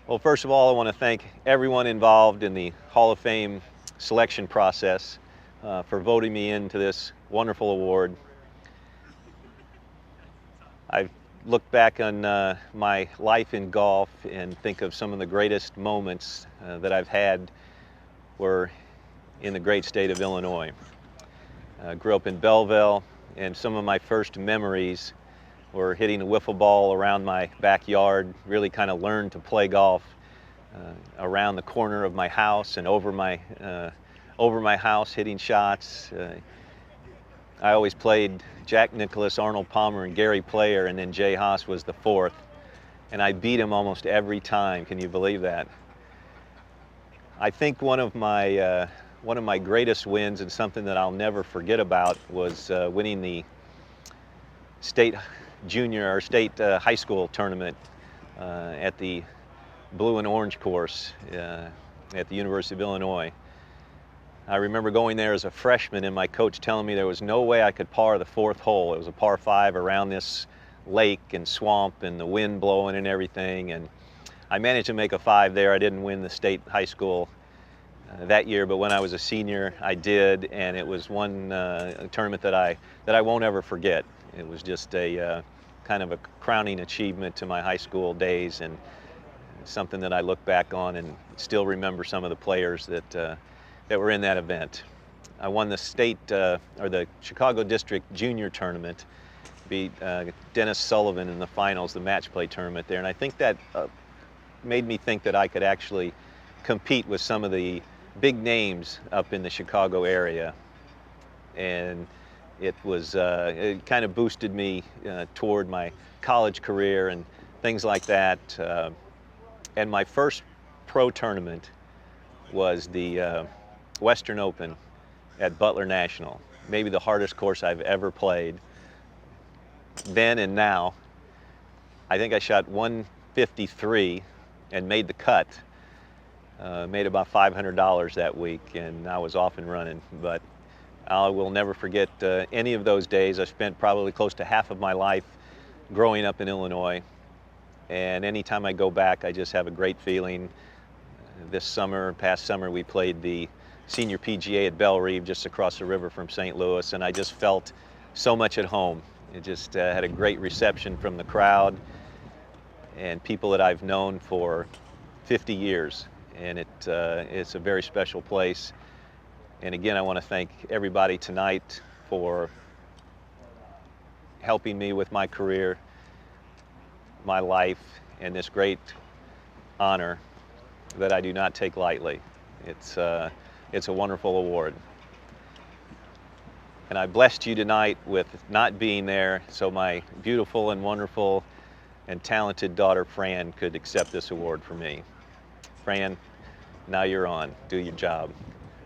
Well, first of all, I want to thank everyone involved in the Hall of Fame selection process for voting me into this wonderful award. I've looked back on my life in golf and think of some of the greatest moments that I've had were in the great state of Illinois. I grew up in Belleville, and some of my first memories were hitting a wiffle ball around my backyard, really kind of learned to play golf around the corner of my house and over my house, hitting shots. I always played Jack Nicklaus, Arnold Palmer, and Gary Player, and then Jay Haas was the fourth, and I beat him almost every time. Can you believe that? I think one of my greatest wins and something that I'll never forget about was winning the state junior or state high school tournament at the blue and orange course at the University of Illinois. I remember going there as a freshman and my coach telling me there was no way I could par the fourth hole. It was a par 5 around this lake and swamp and the wind blowing and everything, and I managed to make a 5 there. I didn't win the state high school that year, but when I was a senior I did, and it was one tournament that I won't ever forget. It was just a kind of a crowning achievement to my high school days, and something that I look back on and still remember some of the players that were in that event. I won the state or the Chicago District Junior Tournament, beat Dennis Sullivan in the finals, the match play tournament there, and I think that made me think that I could actually compete with some of the big names up in the Chicago area, and it kind of boosted me toward my college career and things like that. And my first pro tournament was the Western Open at Butler National, maybe the hardest course I've ever played. Then and now, I think I shot 153 and made the cut. Made about $500 that week, and I was off and running. But I will never forget any of those days. I spent probably close to half of my life growing up in Illinois, and anytime I go back, I just have a great feeling. Past summer, we played the Senior PGA at Belle Reve, just across the river from St. Louis, and I just felt so much at home. It just had a great reception from the crowd and people that I've known for 50 years. And it's a very special place. And again, I want to thank everybody tonight for helping me with my career, my life, and this great honor that I do not take lightly. It's a wonderful award. And I blessed you tonight with not being there so my beautiful and wonderful and talented daughter Fran could accept this award for me. Fran, now you're on. Do your job.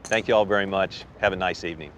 Thank you all very much. Have a nice evening.